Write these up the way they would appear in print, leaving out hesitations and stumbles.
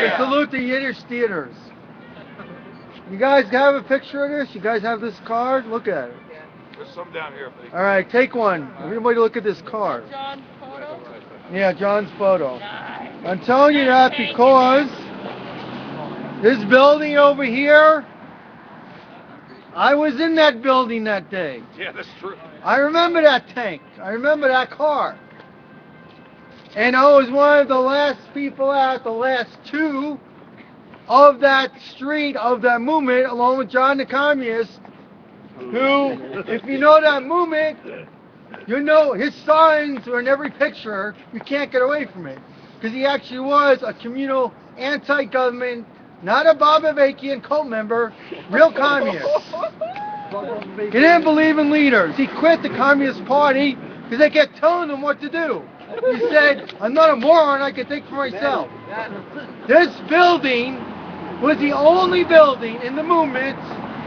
to salute the Yiddish theaters. You guys have a picture of this? You guys have this card? Look at it. There's some down here. All right, take one. Everybody look at this card. John's photo? Yeah, John's photo. I'm telling you that because this building over here, I was in that building that day. Yeah, that's true. I remember that tank. I remember that car. And I was one of the last people out, the last two of that street, of that movement, along with John the Communist, who, if you know that movement, you know his signs are in every picture. You can't get away from it. Because he actually was a communal anti-government, not a Bobavakian cult member, real communist. He didn't believe in leaders. He quit the Communist Party because they kept telling him what to do. He said, I'm not a moron, I can think for myself. This building was the only building in the movement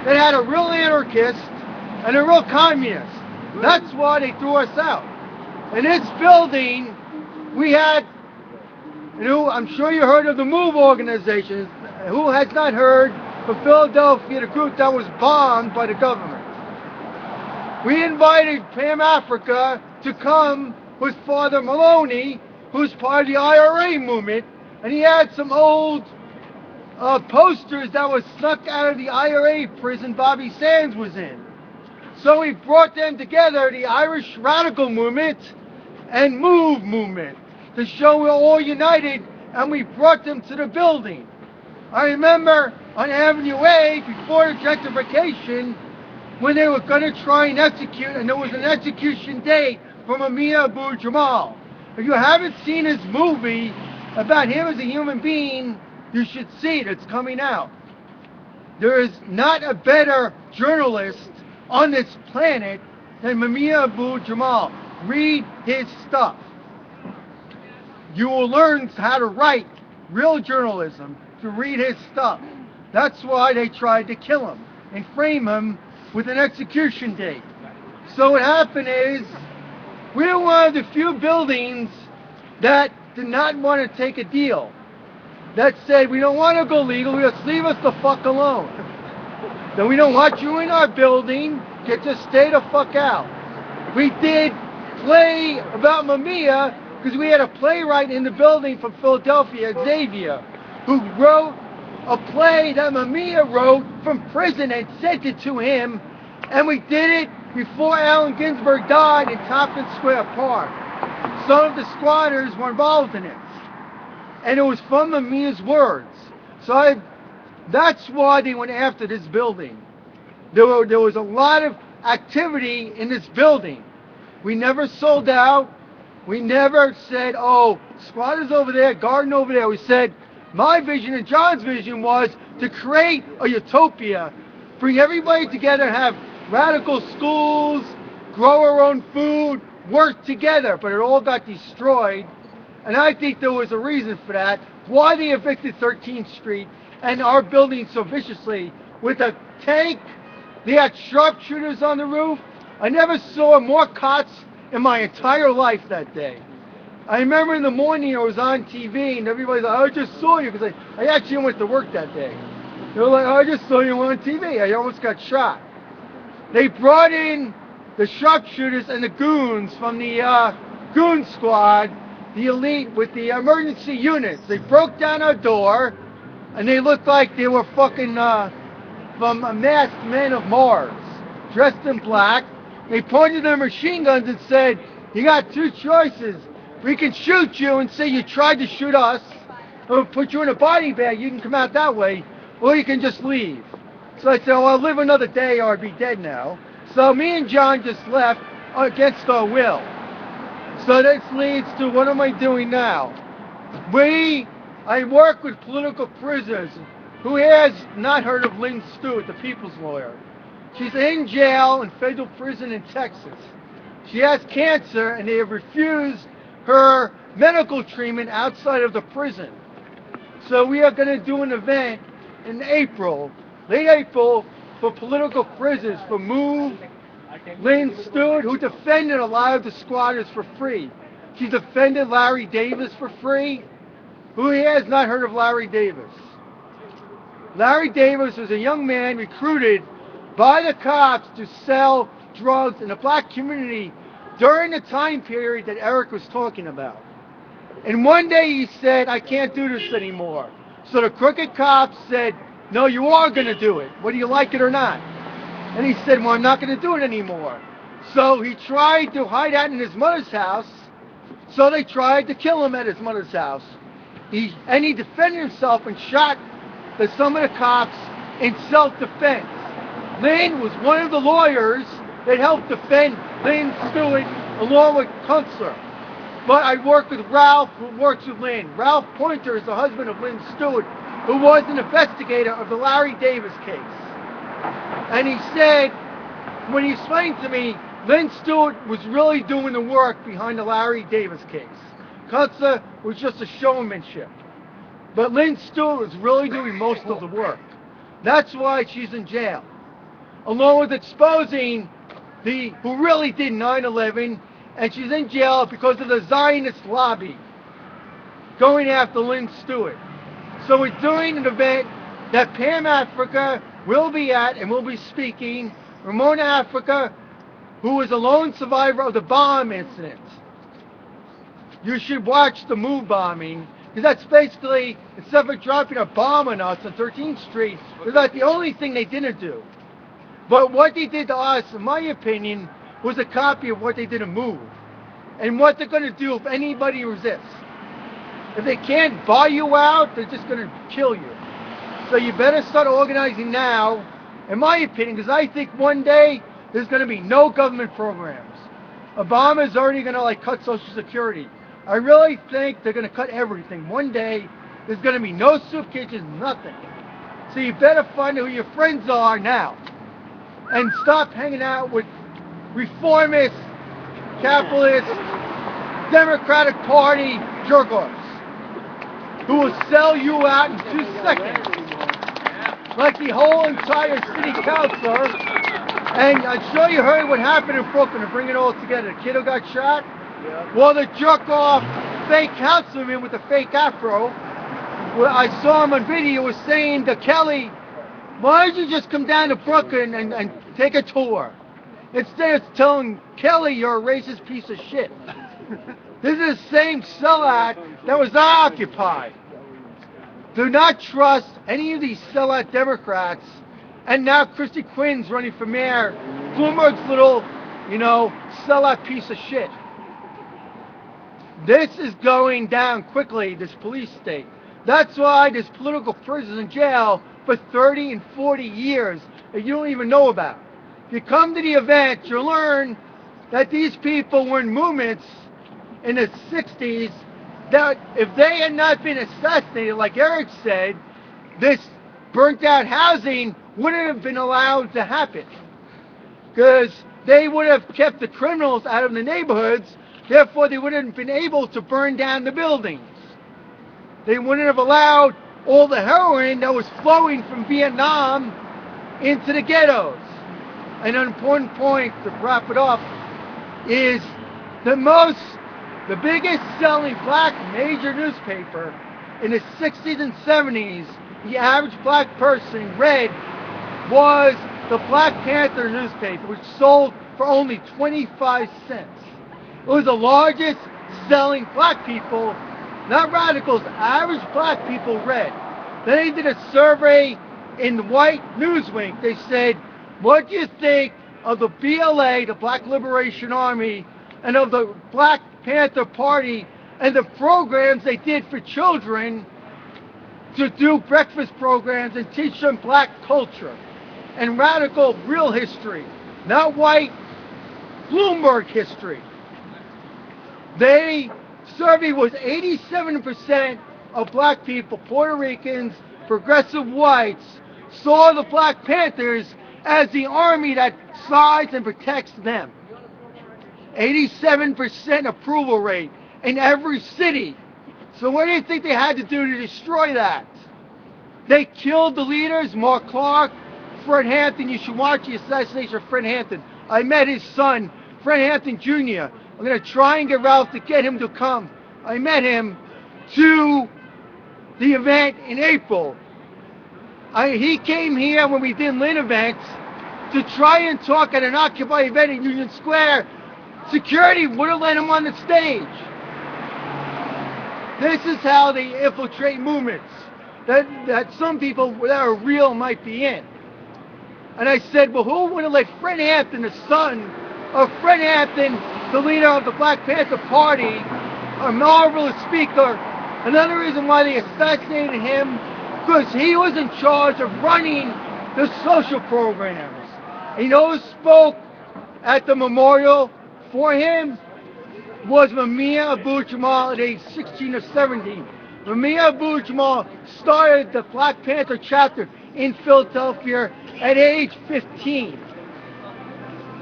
that had a real anarchist and a real communist. That's why they threw us out. In this building, we had, I'm sure you heard of the MOVE organization. Who has not heard of Philadelphia, the group that was bombed by the government? We invited PM Africa to come with Father Maloney, who's part of the IRA movement, and he had some old posters that was snuck out of the IRA prison Bobby Sands was in. So we brought them together, the Irish Radical Movement and MOVE movement, to show we're all united, and we brought them to the building. I remember on Avenue A, before the gentrification, when they were going to try and execute, and there was an execution date from Amir Abu Jamal. If you haven't seen his movie about him as a human being, you should see it. It's coming out. There is not a better journalist on this planet than Amir Abu Jamal. Read his stuff. You will learn how to write real journalism to read his stuff. That's why they tried to kill him and frame him with an execution date. So what happened is, we're one of the few buildings that did not want to take a deal. That said, we don't want to go legal, just leave us the fuck alone. Then we don't want you in our building, just stay the fuck out. We did play about Mamiya, because we had a playwright in the building from Philadelphia, Xavier, who wrote a play that Mamiya wrote from prison and sent it to him, and we did it before Allen Ginsberg died in Tompkins Square Park. Some of the squatters were involved in it, and it was from Mamiya's words. So that's why they went after this building. There was a lot of activity in this building. We never sold out. We never said, oh, squatters over there, garden over there. We said, my vision and John's vision was to create a utopia, bring everybody together, have radical schools, grow our own food, work together. But it all got destroyed. And I think there was a reason for that. Why they evicted 13th Street and our building so viciously with a tank. They had sharpshooters on the roof. I never saw more cots in my entire life that day. I remember in the morning I was on TV and everybody's like, I just saw you, because I actually went to work that day. They were like, I just saw you on TV. I almost got shot. They brought in the sharpshooters and the goons from the goon squad, the elite with the emergency units. They broke down our door and they looked like they were fucking from a masked men of Mars, dressed in black. They pointed their machine guns and said, you got two choices. We can shoot you and say you tried to shoot us, or put you in a body bag, you can come out that way, or you can just leave. So I said, well, I'll live another day or I'd be dead now. So me and John just left against our will. So this leads to, what am I doing now? I work with political prisoners. Who has not heard of Lynn Stewart, the people's lawyer? She's in jail in federal prison in Texas. She has cancer and they have refused her medical treatment outside of the prison. So we are going to do an event in April, late April, for political prisoners, for MOVE. Lynn Stewart, who defended a lot of the squatters for free. She defended Larry Davis for free, Who here has not heard of Larry Davis? Larry Davis was a young man recruited by the cops to sell drugs in the black community during the time period that Eric was talking about. And one day he said, I can't do this anymore. So the crooked cops said, no, you are going to do it, whether you like it or not. And he said, well, I'm not going to do it anymore. So he tried to hide out in his mother's house. So they tried to kill him at his mother's house. He defended himself and shot some of the cops in self-defense. Lynn was one of the lawyers that helped defend Lynn Stewart along with Kunstler. But I worked with Ralph, who works with Lynn. Ralph Pointer is the husband of Lynn Stewart, who was an investigator of the Larry Davis case. And he said, when he explained to me, Lynn Stewart was really doing the work behind the Larry Davis case. Kunstler was just a showmanship. But Lynn Stewart was really doing most of the work. That's why she's in jail. Along with exposing who really did 9/11, and she's in jail because of the Zionist lobby going after Lynn Stewart. So we're doing an event that PM Africa will be at and will be speaking. Ramona Africa, who was a lone survivor of the bomb incident. You should watch the Move bombing, because that's basically, instead of dropping a bomb on us on 13th Street, that's not the only thing they didn't do. But what they did to us, in my opinion, was a copy of what they did to Move. And what they're going to do if anybody resists. If they can't buy you out, they're just going to kill you. So you better start organizing now, in my opinion, because I think one day there's going to be no government programs. Obama's already going to cut Social Security. I really think they're going to cut everything. One day there's going to be no soup kitchens, nothing. So you better find out who your friends are now. And stop hanging out with reformist, capitalist, Democratic Party jerk-offs who will sell you out in 2 seconds. Like the whole entire city council. And I'm sure you heard what happened in Brooklyn to bring it all together. The kid who got shot? Yeah. Well, the jerk-off fake councilman with the fake afro, well, I saw him on video, was saying to Kelly, why don't you just come down to Brooklyn and take a tour? Instead of telling Kelly you're a racist piece of shit. This is the same sellout that was Occupy. Do not trust any of these sellout Democrats. And now Christy Quinn's running for mayor. Bloomberg's little, sellout piece of shit. This is going down quickly, this police state. That's why there's political prisoners in jail for 30 and 40 years that you don't even know about. If you come to the event, you'll learn that these people were in movements in the 60s that if they had not been assassinated, like Eric said, this burnt out housing wouldn't have been allowed to happen. Because they would have kept the criminals out of the neighborhoods, therefore they wouldn't have been able to burn down the buildings. They wouldn't have allowed all the heroin that was flowing from Vietnam into the ghettos. And an important point to wrap it up is the biggest selling black major newspaper in the 60s and 70s, the average black person read, was the Black Panther newspaper, which sold for only 25 cents. It was the largest selling black people, not radicals, average black people read. Then they did a survey in the White Newsweek. They said, what do you think of the BLA, the Black Liberation Army, and of the Black Panther Party and the programs they did for children to do breakfast programs and teach them black culture and radical real history, not white Bloomberg history. They survey was 87% of black people, Puerto Ricans, progressive whites, saw the Black Panthers as the army that sides and protects them. 87% approval rate in every city. So what do you think they had to do to destroy that? They killed the leaders, Mark Clark, Fred Hampton. You should watch the assassination of Fred Hampton. I met his son, Fred Hampton Jr. I'm going to try and get Ralph to get him to come. I met him to the event in April. He came here when we did Lynn events to try and talk at an Occupy event in Union Square. Security wouldn't let him on the stage. This is how they infiltrate movements that some people that are real might be in. And I said, well, who would have let Fred Hampton, the son of Fred Hampton, the leader of the Black Panther Party, a marvelous speaker, another reason why they assassinated him, because he was in charge of running the social programs. And you know who spoke at the memorial for him was Mumia Abu-Jamal at age 16 or 17. Mumia Abu-Jamal started the Black Panther chapter in Philadelphia at age 15.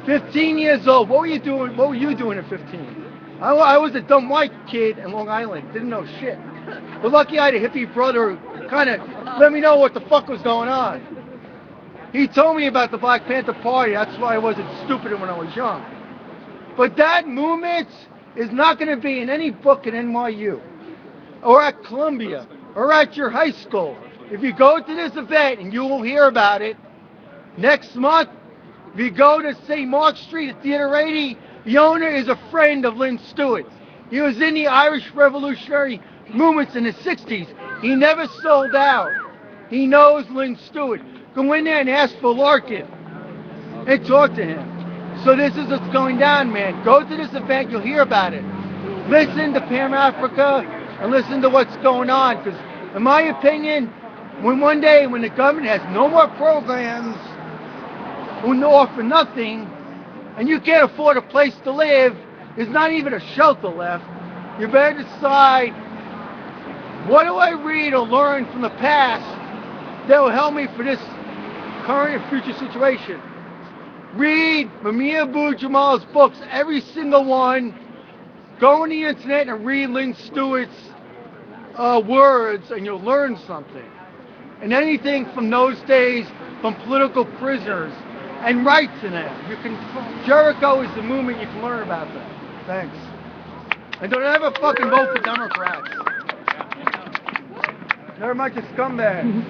15 years old. What were you doing? What were you doing at 15? I was a dumb white kid in Long Island. Didn't know shit. But lucky I had a hippie brother who kind of let me know what the fuck was going on. He told me about the Black Panther Party. That's why I wasn't stupid when I was young. But that movement is not going to be in any book at NYU or at Columbia or at your high school. If you go to this event, and you will hear about it, next month, if you go to St. Mark Street at Theater 80, the owner is a friend of Lynn Stewart. He was in the Irish Revolutionary movements in the 60s. He never sold out. He knows Lynn Stewart. Go in there and ask for Larkin and talk to him. So this is what's going down, man. Go to this event, you'll hear about it. Listen to PM Africa and listen to what's going on. Because in my opinion, when one day when the government has no more programs or offer nothing, and you can't afford a place to live, there's not even a shelter left, you better decide, what do I read or learn from the past that will help me for this current and future situation? Read Mumia Abu-Jamal's books, every single one. Go on the internet and read Lynn Stewart's words, and you'll learn something. And anything from those days, from political prisoners and rights in them. You can. Jericho is the movement. You can learn about that. Thanks. And don't ever fucking vote for Democrats. They're a bunch of scumbags.